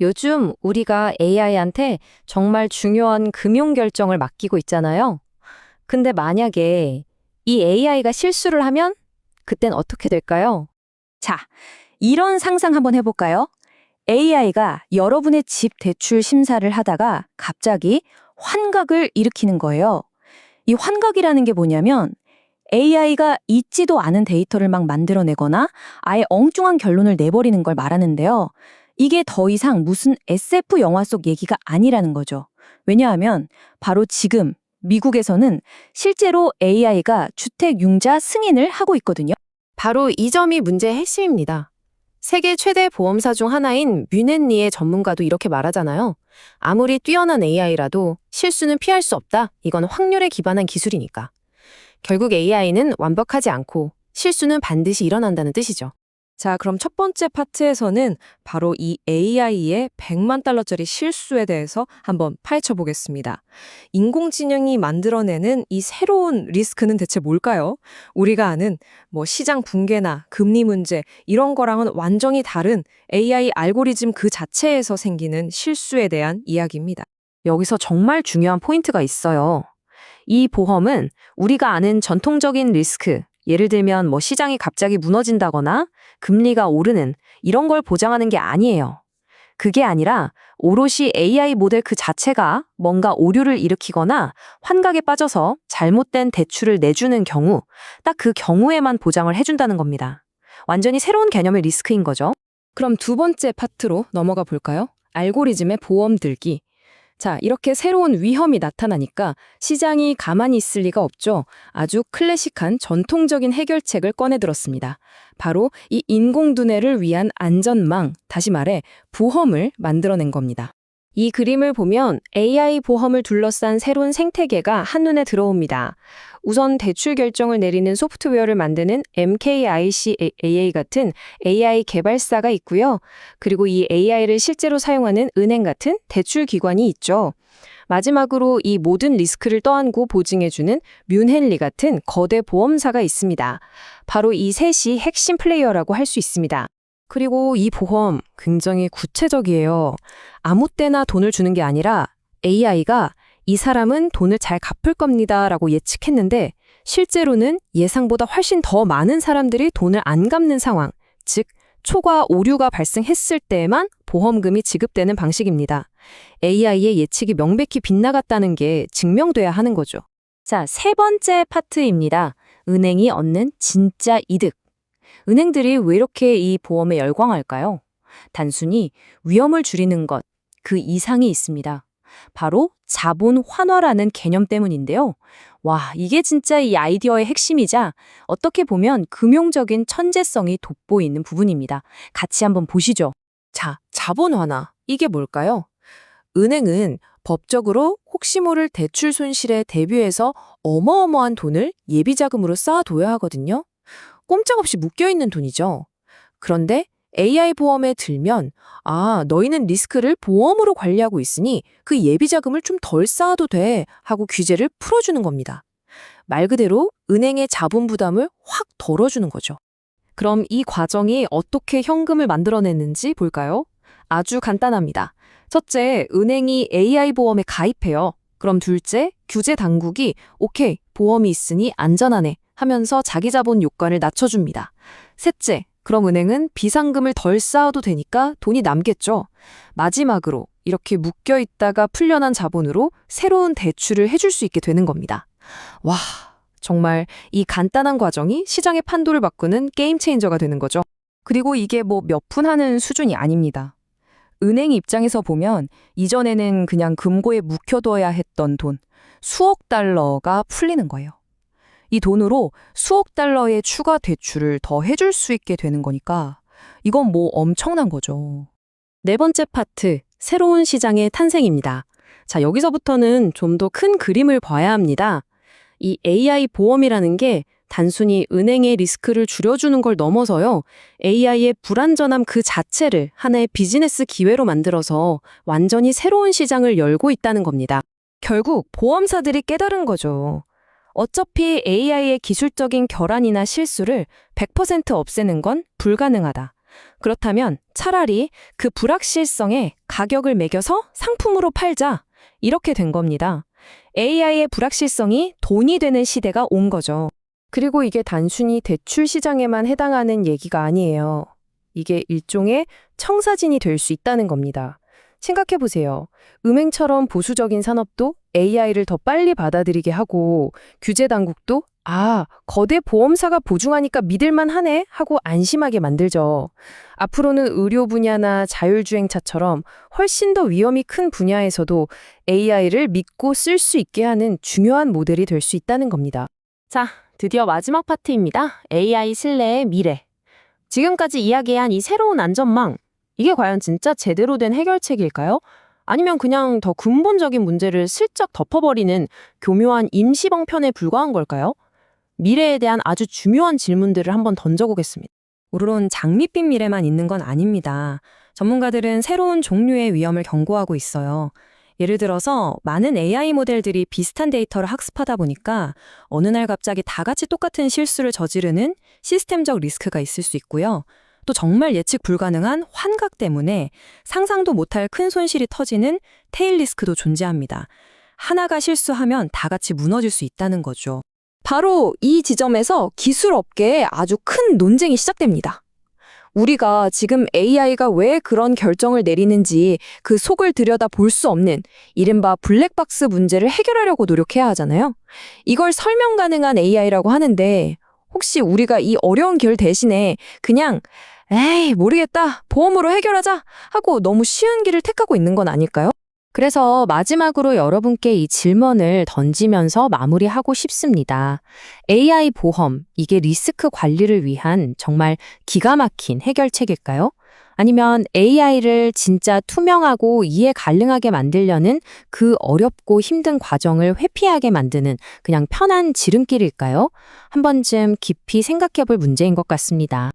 요즘 우리가 AI한테 정말 중요한 금융 결정을 맡기고 있잖아요. 근데 만약에 이 AI가 실수를 하면 그땐 어떻게 될까요? 자, 이런 상상 한번 해볼까요? AI가 여러분의 집 대출 심사를 하다가 갑자기 환각을 일으키는 거예요. 이 환각이라는 게 뭐냐면 AI가 있지도 않은 데이터를 막 만들어내거나 아예 엉뚱한 결론을 내버리는 걸 말하는데요. 이게 더 이상 무슨 SF 영화 속 얘기가 아니라는 거죠. 왜냐하면 바로 지금 미국에서는 실제로 AI가 주택 융자 승인을 하고 있거든요. 바로 이 점이 문제의 핵심입니다. 세계 최대 보험사 중 하나인 뮌헨리의 전문가도 이렇게 말하잖아요. 아무리 뛰어난 AI라도 실수는 피할 수 없다. 이건 확률에 기반한 기술이니까. 결국 AI는 완벽하지 않고 실수는 반드시 일어난다는 뜻이죠. 자, 그럼 첫 번째 파트에서는 바로 이 AI의 100만 달러짜리 실수에 대해서 한번 파헤쳐 보겠습니다. 인공지능이 만들어내는 이 새로운 리스크는 대체 뭘까요? 우리가 아는 시장 붕괴나 금리 문제 이런 거랑은 완전히 다른 AI 알고리즘 그 자체에서 생기는 실수에 대한 이야기입니다. 여기서 정말 중요한 포인트가 있어요. 이 보험은 우리가 아는 전통적인 리스크, 예를 들면 시장이 갑자기 무너진다거나 금리가 오르는 이런 걸 보장하는 게 아니에요. 그게 아니라 오롯이 AI 모델 그 자체가 뭔가 오류를 일으키거나 환각에 빠져서 잘못된 대출을 내주는 경우, 딱 그 경우에만 보장을 해준다는 겁니다. 완전히 새로운 개념의 리스크인 거죠. 그럼 두 번째 파트로 넘어가 볼까요? 알고리즘의 보험 들기. 자, 이렇게 새로운 위험이 나타나니까 시장이 가만히 있을 리가 없죠. 아주 클래식한 전통적인 해결책을 꺼내들었습니다. 바로 이 인공두뇌를 위한 안전망, 다시 말해 보험을 만들어낸 겁니다. 이 그림을 보면 AI 보험을 둘러싼 새로운 생태계가 한눈에 들어옵니다. 우선 대출 결정을 내리는 소프트웨어를 만드는 MKICAA 같은 AI 개발사가 있고요. 그리고 이 AI를 실제로 사용하는 은행 같은 대출 기관이 있죠. 마지막으로 이 모든 리스크를 떠안고 보증해주는 뮌헨리 같은 거대 보험사가 있습니다. 바로 이 셋이 핵심 플레이어라고 할 수 있습니다. 그리고 이 보험 굉장히 구체적이에요. 아무 때나 돈을 주는 게 아니라 AI가 이 사람은 돈을 잘 갚을 겁니다 라고 예측했는데 실제로는 예상보다 훨씬 더 많은 사람들이 돈을 안 갚는 상황, 즉 초과 오류가 발생했을 때에만 보험금이 지급되는 방식입니다. AI의 예측이 명백히 빗나갔다는 게 증명돼야 하는 거죠. 자, 세 번째 파트입니다. 은행이 얻는 진짜 이득. 은행들이 왜 이렇게 이 보험에 열광할까요? 단순히 위험을 줄이는 것, 그 이상이 있습니다. 바로 자본 환화라는 개념 때문인데요. 와, 이게 진짜 이 아이디어의 핵심이자 어떻게 보면 금융적인 천재성이 돋보이는 부분입니다. 같이 한번 보시죠. 자, 자본 완화. 이게 뭘까요? 은행은 법적으로 혹시 모를 대출 손실에 대비해서 어마어마한 돈을 예비자금으로 쌓아둬야 하거든요. 꼼짝없이 묶여있는 돈이죠. 그런데 AI 보험에 들면 너희는 리스크를 보험으로 관리하고 있으니 그 예비자금을 좀 덜 쌓아도 돼 하고 규제를 풀어주는 겁니다. 말 그대로 은행의 자본 부담을 확 덜어주는 거죠. 그럼 이 과정이 어떻게 현금을 만들어내는지 볼까요? 아주 간단합니다. 첫째, 은행이 AI 보험에 가입해요. 그럼 둘째, 규제 당국이 오케이, 보험이 있으니 안전하네 하면서 자기 자본 요건을 낮춰줍니다. 셋째, 그럼 은행은 비상금을 덜 쌓아도 되니까 돈이 남겠죠. 마지막으로 이렇게 묶여있다가 풀려난 자본으로 새로운 대출을 해줄 수 있게 되는 겁니다. 와, 정말 이 간단한 과정이 시장의 판도를 바꾸는 게임 체인저가 되는 거죠. 그리고 이게 몇 푼 하는 수준이 아닙니다. 은행 입장에서 보면 이전에는 그냥 금고에 묵혀둬야 했던 돈, 수억 달러가 풀리는 거예요. 이 돈으로 수억 달러의 추가 대출을 더 해줄 수 있게 되는 거니까 이건 엄청난 거죠. 네 번째 파트, 새로운 시장의 탄생입니다. 자, 여기서부터는 좀 더 큰 그림을 봐야 합니다. 이 AI 보험이라는 게 단순히 은행의 리스크를 줄여주는 걸 넘어서요. AI의 불안전함 그 자체를 하나의 비즈니스 기회로 만들어서 완전히 새로운 시장을 열고 있다는 겁니다. 결국 보험사들이 깨달은 거죠. 어차피 AI의 기술적인 결함이나 실수를 100% 없애는 건 불가능하다. 그렇다면 차라리 그 불확실성에 가격을 매겨서 상품으로 팔자. 이렇게 된 겁니다. AI의 불확실성이 돈이 되는 시대가 온 거죠. 그리고 이게 단순히 대출 시장에만 해당하는 얘기가 아니에요. 이게 일종의 청사진이 될 수 있다는 겁니다. 생각해 보세요. 은행처럼 보수적인 산업도 AI를 더 빨리 받아들이게 하고 규제 당국도 거대 보험사가 보증하니까 믿을만 하네 하고 안심하게 만들죠. 앞으로는 의료 분야나 자율주행차처럼 훨씬 더 위험이 큰 분야에서도 AI를 믿고 쓸 수 있게 하는 중요한 모델이 될 수 있다는 겁니다. 자, 드디어 마지막 파트입니다. AI 신뢰의 미래. 지금까지 이야기한 이 새로운 안전망, 이게 과연 진짜 제대로 된 해결책일까요? 아니면 그냥 더 근본적인 문제를 슬쩍 덮어버리는 교묘한 임시방편에 불과한 걸까요? 미래에 대한 아주 중요한 질문들을 한번 던져보겠습니다. 물론 장밋빛 미래만 있는 건 아닙니다. 전문가들은 새로운 종류의 위험을 경고하고 있어요. 예를 들어서 많은 AI 모델들이 비슷한 데이터를 학습하다 보니까 어느 날 갑자기 다 같이 똑같은 실수를 저지르는 시스템적 리스크가 있을 수 있고요. 또 정말 예측 불가능한 환각 때문에 상상도 못할 큰 손실이 터지는 테일 리스크도 존재합니다. 하나가 실수하면 다 같이 무너질 수 있다는 거죠. 바로 이 지점에서 기술 업계에 아주 큰 논쟁이 시작됩니다. 우리가 지금 AI가 왜 그런 결정을 내리는지 그 속을 들여다 볼 수 없는 이른바 블랙박스 문제를 해결하려고 노력해야 하잖아요. 이걸 설명 가능한 AI라고 하는데 혹시 우리가 이 어려운 결 대신에 그냥 에이 모르겠다 보험으로 해결하자 하고 너무 쉬운 길을 택하고 있는 건 아닐까요? 그래서 마지막으로 여러분께 이 질문을 던지면서 마무리하고 싶습니다. AI 보험, 이게 리스크 관리를 위한 정말 기가 막힌 해결책일까요? 아니면 AI를 진짜 투명하고 이해 가능하게 만들려는 그 어렵고 힘든 과정을 회피하게 만드는 그냥 편한 지름길일까요? 한 번쯤 깊이 생각해 볼 문제인 것 같습니다.